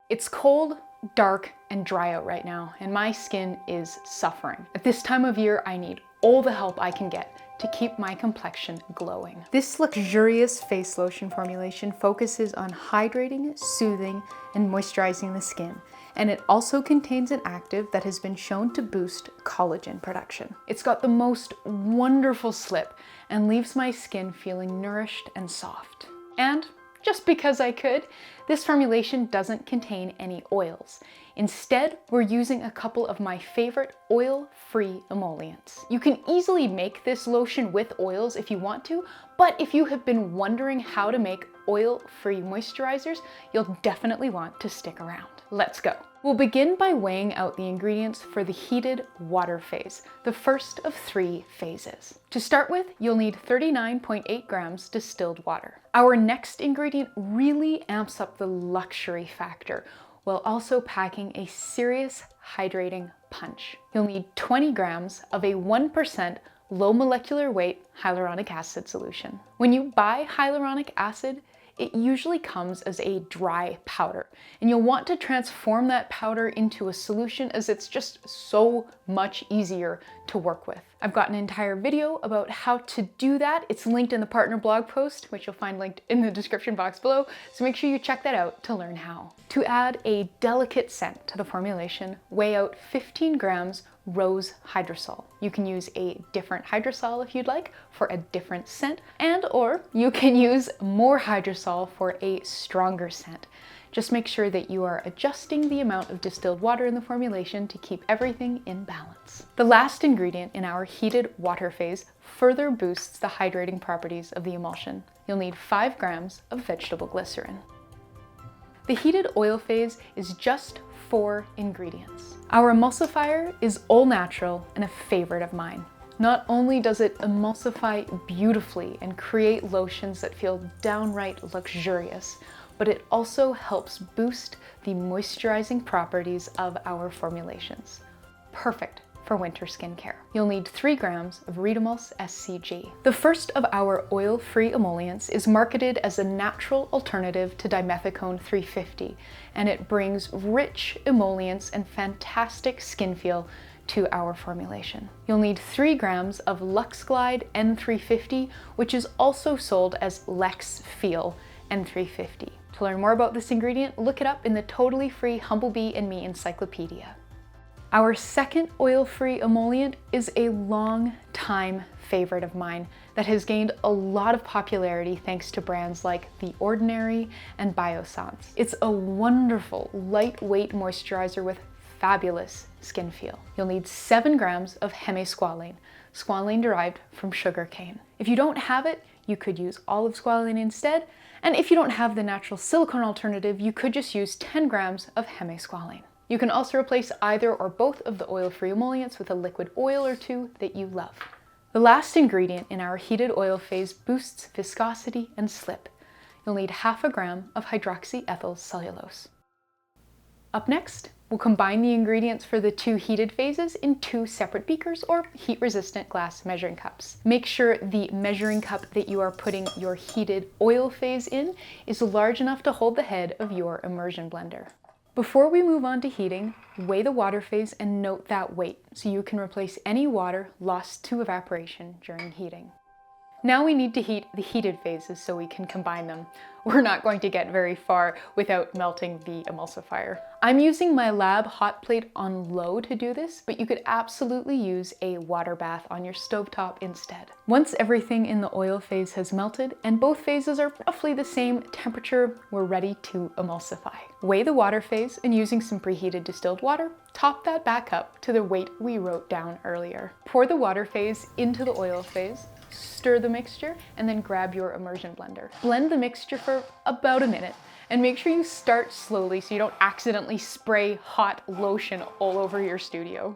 It's cold, dark, and dry out right now, and my skin is suffering. At this time of year, I need all the help I can get to keep my complexion glowing. This luxurious face lotion formulation focuses on hydrating, soothing, and moisturizing the skin, and it also contains an active that has been shown to boost collagen production. It's got the most wonderful slip and leaves my skin feeling nourished and soft. And just because I could, this formulation doesn't contain any oils. Instead, we're using a couple of my favorite oil-free emollients. You can easily make this lotion with oils if you want to, but if you have been wondering how to make oil-free moisturizers, you'll definitely want to stick around. Let's go. We'll begin by weighing out the ingredients for the heated water phase, the first of 3 phases. To start with, you'll need 39.8 grams distilled water. Our next ingredient really amps up the luxury factor, while also packing a serious hydrating punch. You'll need 20 grams of a 1% low molecular weight hyaluronic acid solution. When you buy hyaluronic acid, it usually comes as a dry powder, and you'll want to transform that powder into a solution as it's just so much easier to work with. I've got an entire video about how to do that. It's linked in the partner blog post, which you'll find linked in the description box below, so make sure you check that out to learn how. To add a delicate scent to the formulation, weigh out 15 grams rose hydrosol. You can use a different hydrosol if you'd like for a different scent, or you can use more hydrosol for a stronger scent. Just make sure that you are adjusting the amount of distilled water in the formulation to keep everything in balance. The last ingredient in our heated water phase further boosts the hydrating properties of the emulsion. You'll need 5 grams of vegetable glycerin. The heated oil phase is just 4 ingredients. Our emulsifier is all natural and a favorite of mine. Not only does it emulsify beautifully and create lotions that feel downright luxurious, but it also helps boost the moisturizing properties of our formulations. Perfect for winter skincare. You'll need 3 grams of Ritamulse SCG. The first of our oil-free emollients is marketed as a natural alternative to dimethicone 350, and it brings rich emollients and fantastic skin feel to our formulation. You'll need 3 grams of LuxGlide N350, which is also sold as Lex Feel N350. To learn more about this ingredient, look it up in the totally free Humblebee and Me encyclopedia. Our second oil-free emollient is a long-time favorite of mine that has gained a lot of popularity thanks to brands like The Ordinary and Biossance. It's a wonderful, lightweight moisturizer with fabulous skin feel. You'll need 7 grams of Hemisqualane, squalane derived from sugarcane. If you don't have it, you could use olive squalane instead, and if you don't have the natural silicone alternative, you could just use 10 grams of Hemisqualane. You can also replace either or both of the oil-free emollients with a liquid oil or 2 that you love. The last ingredient in our heated oil phase boosts viscosity and slip. You'll need half a gram of hydroxyethylcellulose. Up next, we'll combine the ingredients for the 2 heated phases in 2 separate beakers or heat-resistant glass measuring cups. Make sure the measuring cup that you are putting your heated oil phase in is large enough to hold the head of your immersion blender. Before we move on to heating, weigh the water phase and note that weight so you can replace any water lost to evaporation during heating. Now we need to heat the heated phases so we can combine them. We're not going to get very far without melting the emulsifier. I'm using my lab hot plate on low to do this, but you could absolutely use a water bath on your stovetop instead. Once everything in the oil phase has melted and both phases are roughly the same temperature, we're ready to emulsify. Weigh the water phase and using some preheated distilled water, top that back up to the weight we wrote down earlier. Pour the water phase into the oil phase, stir the mixture, and then grab your immersion blender. Blend the mixture for about a minute and make sure you start slowly so you don't accidentally spray hot lotion all over your studio.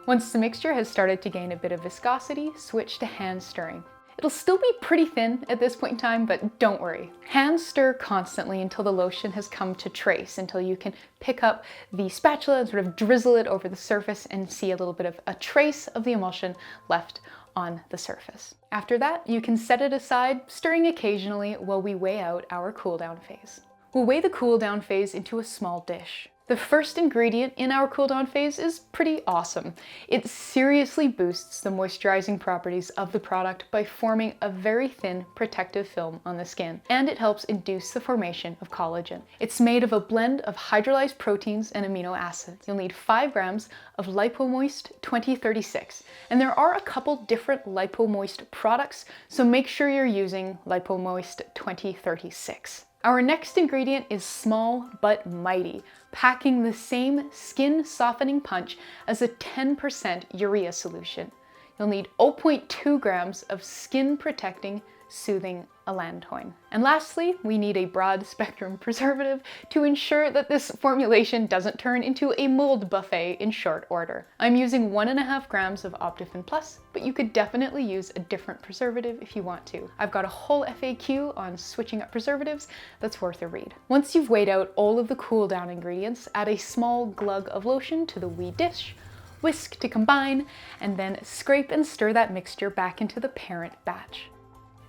Once the mixture has started to gain a bit of viscosity, switch to hand stirring. It'll still be pretty thin at this point in time, but don't worry. Hand stir constantly until the lotion has come to trace, until you can pick up the spatula and sort of drizzle it over the surface and see a little bit of a trace of the emulsion left on the surface. After that, you can set it aside, stirring occasionally while we weigh out our cool down phase. We'll weigh the cool down phase into a small dish. The first ingredient in our cool down phase is pretty awesome. It seriously boosts the moisturizing properties of the product by forming a very thin protective film on the skin, and it helps induce the formation of collagen. It's made of a blend of hydrolyzed proteins and amino acids. You'll need 5 grams of Lipomoist 2036, and there are a couple different Lipomoist products, so make sure you're using Lipomoist 2036. Our next ingredient is small but mighty, packing the same skin softening punch as a 10% urea solution. You'll need 0.2 grams of skin protecting, soothing allantoin. And lastly, we need a broad spectrum preservative to ensure that this formulation doesn't turn into a mold buffet in short order. I'm using 1.5 grams of Optiphen Plus, but you could definitely use a different preservative if you want to. I've got a whole FAQ on switching up preservatives that's worth a read. Once you've weighed out all of the cool down ingredients, add a small glug of lotion to the wee dish, whisk to combine, and then scrape and stir that mixture back into the parent batch.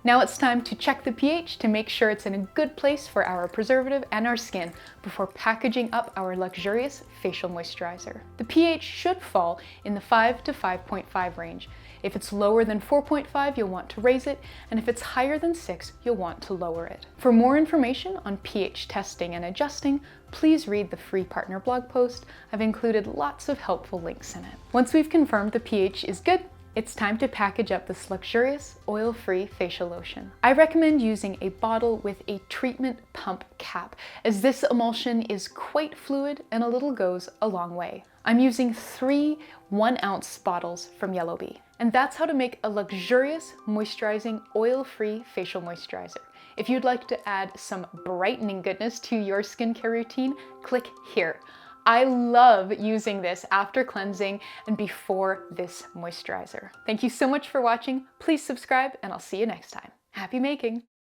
Now it's time to check the pH to make sure it's in a good place for our preservative and our skin before packaging up our luxurious facial moisturizer. The pH should fall in the 5 to 5.5 range. If it's lower than 4.5, you'll want to raise it, and if it's higher than 6, you'll want to lower it. For more information on pH testing and adjusting, please read the free partner blog post. I've included lots of helpful links in it. Once we've confirmed the pH is good, it's time to package up this luxurious, oil-free facial lotion. I recommend using a bottle with a treatment pump cap, as this emulsion is quite fluid and a little goes a long way. I'm using 3 1-ounce bottles from Yellow Bee. And that's how to make a luxurious, moisturizing, oil-free facial moisturizer. If you'd like to add some brightening goodness to your skincare routine, click here. I love using this after cleansing and before this moisturizer. Thank you so much for watching. Please subscribe and I'll see you next time. Happy making!